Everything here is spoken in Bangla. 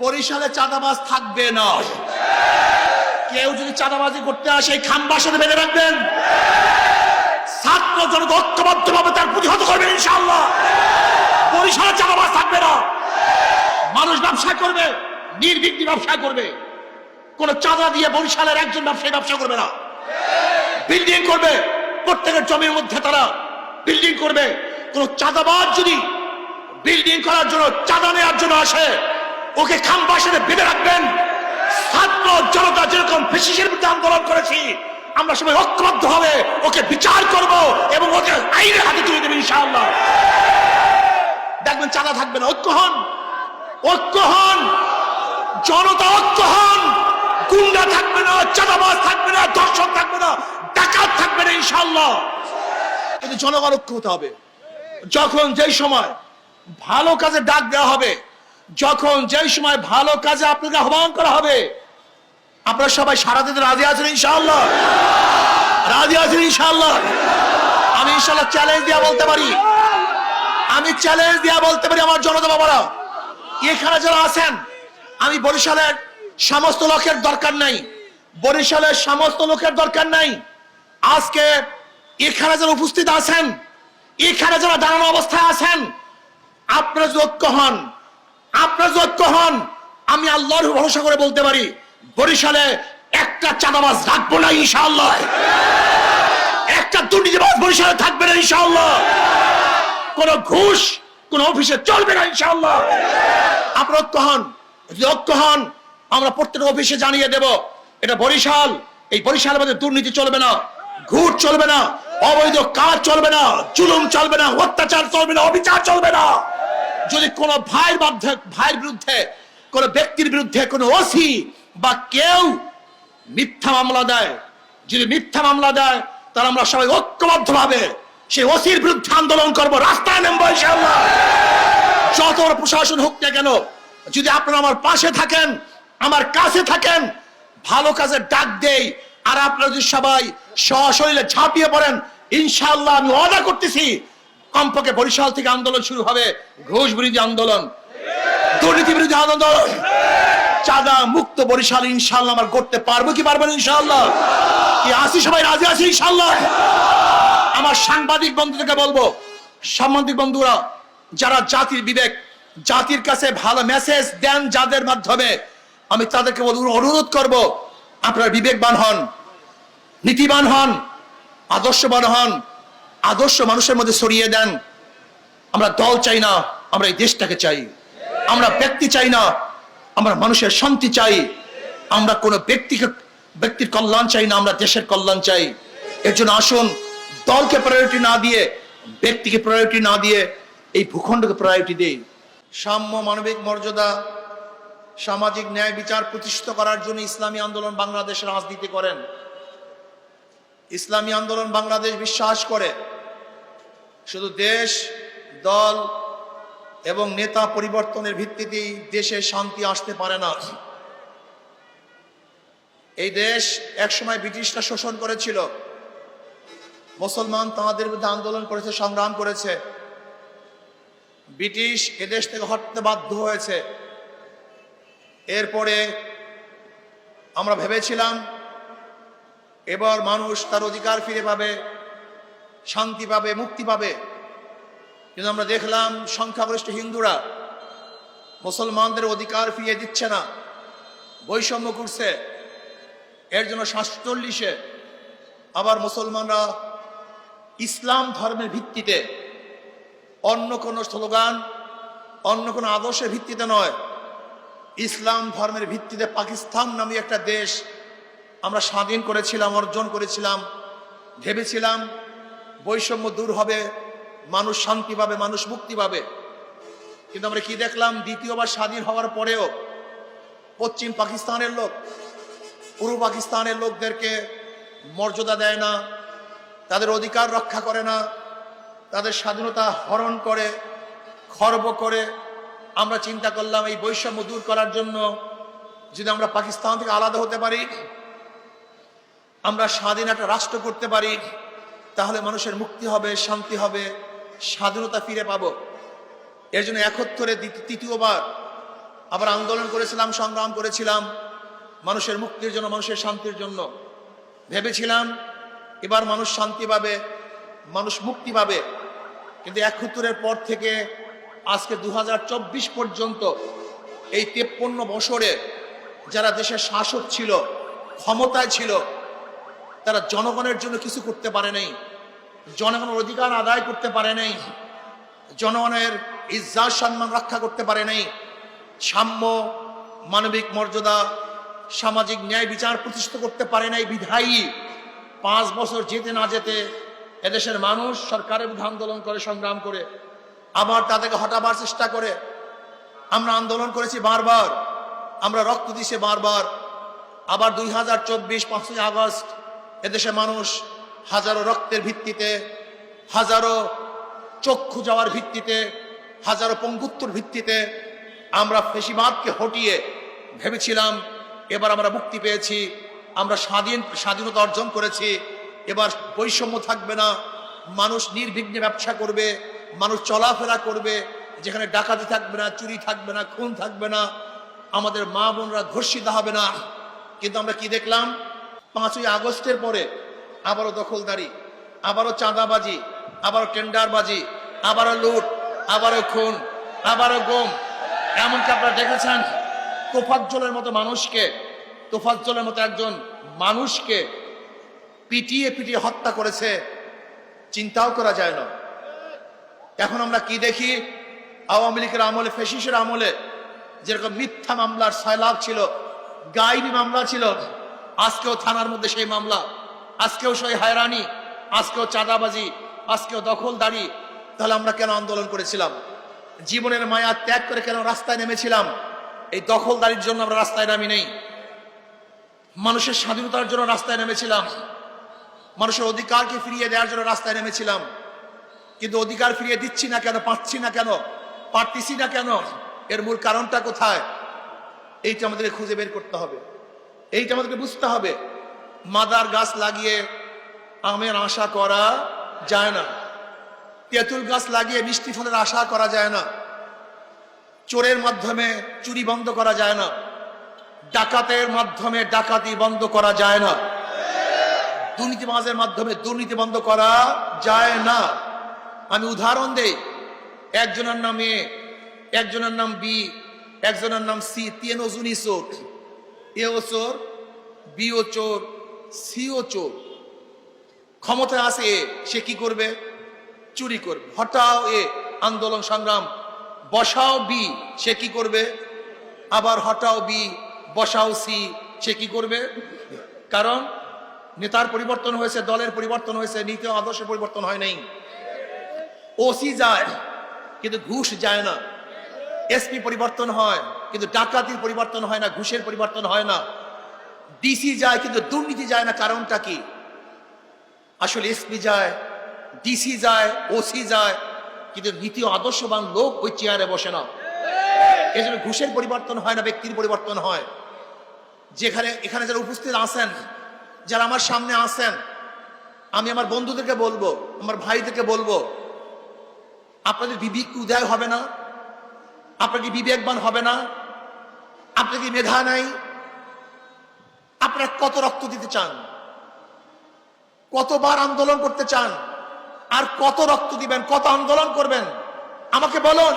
বরিশালে চাঁদাবাজ থাকবে না। কেউ যদি চাঁদাবাজি করতে আসে খাম্বার সাথে বেঁধে রাখবেন, ছাত্র জনতা ঐক্যবদ্ধভাবে তার প্রতিহত করবেন ইনশাআল্লাহ। বরিশালে চাঁদাবাজ থাকবে না। মানুষ ব্যবসা করবে, নির্বিঘ্নে ব্যবসা করবে। কোন চাঁদা দিয়ে বরিশালের একজন ব্যবসায়ী ব্যবসা করবে না। বিল্ডিং করবে, প্রত্যেকের জমির মধ্যে তারা বিল্ডিং করবে। কোন চাঁদাবাজ যদি বিল্ডিং করার জন্য, চাঁদা নেওয়ার জন্য আসে, ওকে খাম্বার সাথে বেঁধে রাখবেন। ছাত্র জনতা যেরকম ফ্যাসিস্টের বিরুদ্ধে আন্দোলন করেছি, আমরা সবাই ঐক্যবদ্ধ হবে ওকে বিচার করব এবং ওকে আইনের হাতে তুলে দেবেন ইনশাআল্লাহ। দেখবেন চাঁদা থাকবে না। ঐক্য হন, ঐক্য হন, জনতা ঐক্য হন। গুন্ডা থাকবে না, চাঁদাবাজ থাকবে না, ধর্ষক থাকবে না, ডাকাত থাকবে না ইনশাআল্লাহ। কিন্তু জনগণ ঐক্য হতে হবে। যখন যেই সময় ভালো কাজে ডাক দেওয়া হবে, যখন যেই সময় ভালো কাজে আপনাকে আহ্বান করা হবে, আপনারা সবাই সারা দিতে রাজি আছেন ইনশাআল্লাহ? রাজি আছেন ইনশাআল্লাহ? আমি ইনশাআল্লাহ চ্যালেঞ্জ দিয়া বলতে পারি, আমি চ্যালেঞ্জ দিয়া বলতে পারি আমার জনতা বাবারা, এখানে যারা আছেন, আমি বরিশালের সমস্ত লোকের দরকার নাই, বরিশালের সমস্ত লোকের দরকার নাই। আজকে এখানে যারা উপস্থিত আছেন, এখানে যারা দাঁড়ানো অবস্থায় আছেন, আপনারা ঐক্য হন, আপনারা ঐক্য হন। আমি আল্লাহর ভরসা করে বলতে পারি, বরিশালে একটা চাঁদাবাজ রাখবো না ইনশাআল্লাহ। একটা দুর্নীতিবাজ বরিশালে থাকবে না ইনশাআল্লাহ। কোন ঘুষ কোন অফিসে চলবে না ইনশাআল্লাহ। আপনারা ঐক্য হন, ঐক্য হন। আমরা প্রত্যেক অফিসে জানিয়ে দেব, এটা বরিশাল, এই বরিশালের মধ্যে দুর্নীতি চলবে না, ঘুষ চলবে না, অবৈধ কাজ চলবে না, জুলুম চলবে না, অত্যাচার চলবে না, অবিচার চলবে না। যদি কোন ভাইয়ের বিরুদ্ধে, কোন ব্যক্তির বিরুদ্ধে কোন ওসি বা কেউ মিথ্যা মামলা দেয়, যদি মিথ্যা মামলা দেয়, তাহলে আমরা সবাই ঐক্যবদ্ধভাবে সেই ওসির বিরুদ্ধে আন্দোলন করব, রাস্তায় নামবো ইনশাআল্লাহ। যত বড় প্রশাসন হোক না কেন, যদি আপনারা আমার পাশে থাকেন, আমার কাছে থাকেন, ভালো কাজে ডাক দেই, আর আপনারা যদি সবাই সশরীরে ঝাঁপিয়ে পড়েন, ইনশাআল্লাহ আমি ওয়াদা করতেছি, কমপক্ষে বরিশাল থেকে আন্দোলন শুরু হবে, ঘুষ বিরোধী আন্দোলন, দুর্নীতি বিরোধী আন্দোলন, চাঁদা মুক্ত বরিশাল ইনশাআল্লাহ আমরা করতে পারবো কি পারবেন ইনশাআল্লাহ? কি আসি সবাই রাজি আছি ইনশাআল্লাহ? আমার সাংবাদিক বন্ধুদেরকে বলবো, সাংবাদিক বন্ধুরা যারা জাতির বিবেক, জাতির কাছে ভালো মেসেজ দেন যাদের মাধ্যমে, আমি তাদেরকে অনুরোধ করব, আপনারা বিবেকবান হন, নীতিবান হন, আদর্শবান হন, আদর্শ মানুষের মধ্যে ছড়িয়ে দেন। আমরা দল চাই না, আমরা এই দেশটাকে চাই। আমরা ব্যক্তি চাই না, আমরা মানুষের শান্তি চাই। আমরা কোনো ব্যক্তির কল্যাণ চাই না, আমরা দেশের কল্যাণ চাই। এর জন্য আসুন, দলকে প্রায়োরিটি না দিয়ে, ব্যক্তিকে প্রায়োরিটি না দিয়ে, এই ভূখণ্ডকে প্রায়োরিটি দেই। সাম্য, মানবিক মর্যাদা, সামাজিক ন্যায় বিচার প্রতিষ্ঠিত করার জন্য ইসলামী আন্দোলন বাংলাদেশের রাজনীতি করেন। ইসলামী আন্দোলন বাংলাদেশ বিশ্বাস করে শুধু দেশ, দল এবং নেতা পরিবর্তনের ভিত্তিতেই দেশে শান্তি আসতে পারে না। এই দেশ একসময় ব্রিটিশরা শোষণ করেছিল, মুসলমান তাদের বিরুদ্ধে আন্দোলন করেছে, সংগ্রাম করেছে, ব্রিটিশ এদেশ থেকে হটতে বাধ্য হয়েছে। এরপরে আমরা ভেবেছিলাম এবার মানুষ তার অধিকার ফিরে পাবে, শান্তি পাবে, মুক্তি পাবে। কিন্তু আমরা দেখলাম সংখ্যাগরিষ্ঠ হিন্দুরা মুসলমানদের অধিকার ফিরিয়ে দিচ্ছে না, বৈষম্য করছে। এর জন্য 47-এ আবার মুসলমানরা ইসলাম ধর্মের ভিত্তিতে, অন্য কোনো স্লোগান, অন্য কোনো আদর্শের ভিত্তিতে নয়, ইসলাম ধর্মের ভিত্তিতে পাকিস্তান নামে একটা দেশ আমরা স্বাধীন করেছিলাম, অর্জন করেছিলাম। ভেবেছিলাম বৈষম্য দূর হবে, মানুষ শান্তি পাবে, মানুষ মুক্তি পাবে। কিন্তু আমরা কি দেখলাম, দ্বিতীয়বার স্বাধীন হওয়ার পরেও পশ্চিম পাকিস্তানের লোক পূর্ব পাকিস্তানের লোকদেরকে মর্যাদা দেয় না, তাদের অধিকার রক্ষা করে না, তাদের স্বাধীনতা হরণ করে, খর্ব করে। আমরা চিন্তা করলাম এই বৈষম্য দূর করার জন্য যদি আমরা পাকিস্তান থেকে আলাদা হতে পারি, আমরা স্বাধীন একটা রাষ্ট্র করতে পারি, তাহলে মানুষের মুক্তি হবে, শান্তি হবে, স্বাধীনতা ফিরে পাবো। এর জন্য 71-এ তৃতীয়বার আবার আন্দোলন করেছিলাম, সংগ্রাম করেছিলাম মানুষের মুক্তির জন্য, মানুষের শান্তির জন্য। ভেবেছিলাম এবার মানুষ শান্তি পাবে, মানুষ মুক্তি পাবে। কিন্তু ৭১-এর পর থেকে আজকে ২০২৪ পর্যন্ত এই ৫৩ বছরে যারা দেশের শাসক ছিল, ক্ষমতায় ছিল, তারা জনগণের জন্য কিছু করতে পারে নাই, জনগণের অধিকার আদায় করতে পারে নাই, জনগণের ইজ্জত সম্মান রক্ষা করতে পারে নাই, সাম্য, মানবিক মর্যাদা, সামাজিক ন্যায় বিচার প্রতিষ্ঠিত করতে পারে নাই। বিধায়ী ৫ বছর যেতে না যেতে এদেশের মানুষ সরকারের বিরুদ্ধে আন্দোলন করে, সংগ্রাম করে, আবার তাদেরকে হটাবার চেষ্টা করে। আমরা আন্দোলন করেছি বারবার, আমরা রক্ত দিয়েছি বারবার। আবার ২০২৪ ৫ই আগস্ট এদেশে মানুষ হাজারো রক্তের ভিত্তিতে, হাজারো চক্ষু যাওয়ার ভিত্তিতে, হাজারো পঙ্গুত্বর ভিত্তিতে আমরা ফেসিবাদকে হটিয়ে ভেবেছিলাম এবার আমরা মুক্তি পেয়েছি, আমরা স্বাধীনতা অর্জন করেছি, এবার বৈষম্য থাকবে না, মানুষ নির্বিঘ্নে ব্যবসা করবে, মানুষ চলাফেরা করবে, যেখানে ডাকাতি থাকবে না, চুরি থাকবে না, খুন থাকবে না, আমাদের মা বোনরা ধর্ষিত হবে না। কিন্তু আমরা কি দেখলাম? ৫ই আগস্টের পরে আবারও দখলদারি, আবারও চাঁদাবাজি, আবারও টেন্ডারবাজি, আবারও লুট, আবারও খুন, আবারও গুম। এমনকি আপনারা দেখেছেন তোফাজ্জলের মতো মানুষকে, তোফাজ্জলের মতো একজন মানুষকে পিটিয়ে পিটিয়ে হত্যা করেছে, চিন্তাও করা যায় না। এখন আমরা কি দেখি? আওয়ামী লীগের আমলে, ফ্যাসিস্টের আমলে যেরকম মিথ্যা মামলার সয়লাভ ছিল, গায়েবী মামলা ছিল, আজকেও থানার মধ্যে সেই মামলা, আজকেও সেই হয়রানি, আজকেও চাঁদাবাজি, আজকেও দখলদারি। তাহলে আমরা কেন আন্দোলন করেছিলাম? জীবনের মায়া ত্যাগ করে কেন রাস্তায় নেমেছিলাম? এই দখলদারির জন্য আমরা রাস্তায় নামি নেই, মানুষের স্বাধীনতার জন্য রাস্তায় নেমেছিলাম, মানুষের অধিকারকে ফিরিয়ে দেওয়ার জন্য রাস্তায় নেমেছিলাম। কিন্তু অধিকার ফিরিয়ে দিচ্ছি না কেন, পাচ্ছি না কেন, পারতেছি না কেন? এর মূল কারণটা কোথায়? এইটা আমাদেরকে খুঁজে বের করতে হবে, এইটা আমাদেরকে বুঝতে হবে। মাদার গাছ লাগিয়ে আমের আশা করা যায় না, তেঁতুল গাছ লাগিয়ে মিষ্টি ফলের আশা করা যায় না, চোরের মাধ্যমে চুরি বন্ধ করা যায় না, ডাকাতের মাধ্যমে ডাকাতি বন্ধ করা যায় না, দুর্নীতিবাজের মাধ্যমে দুর্নীতি বন্ধ করা যায় না। আমি উদাহরণ দেই, একজনের নাম এ, একজনের নাম বি, একজনের নাম সি, তিনজনই চোর। এও চোর, বিও চোর, সিও চোর। ক্ষমতায় আছে এ, সে কি করবে? চুরি করবে। হটাও এ, আন্দোলন সংগ্রাম, বসাও বি, সে কি করবে? আবার হটাও বি, বসাও সি, সে কি করবে? কারণ নেতার পরিবর্তন হয়েছে, দলের পরিবর্তন হয়েছে, নীতি ও আদর্শের পরিবর্তন হয় নাই। ওসি যায় কিন্তু ঘুষ যায় না, এসপি পরিবর্তন হয় কিন্তু ডাকাতির পরিবর্তন হয় না, ঘুষের পরিবর্তন হয় না, ডিসি যায় কিন্তু দুর্নীতি যায় না। কারণটা কি? আসলে এসপি যায়, ডিসি যায়, ওসি যায়, কিন্তু নীতি ও আদর্শবান লোক ওই চেয়ারে বসে না। এই জন্য ঘুষের পরিবর্তন হয় না, ব্যক্তির পরিবর্তন হয়। এখানে যারা উপস্থিত আছেন, যারা আমার সামনে আছেন, আমি আমার বন্ধুদেরকে বলবো, আমার ভাইদেরকে বলবো, আপনাদের বিবেক উদয় হবে না? আপনার কি বিবেকবান হবে না? আপনার কি মেধা নাই? আপনারা কত রক্ত দিতে চান? কতবার আন্দোলন করতে চান? আর কত রক্ত দিবেন? কত আন্দোলন করবেন? আমাকে বলুন।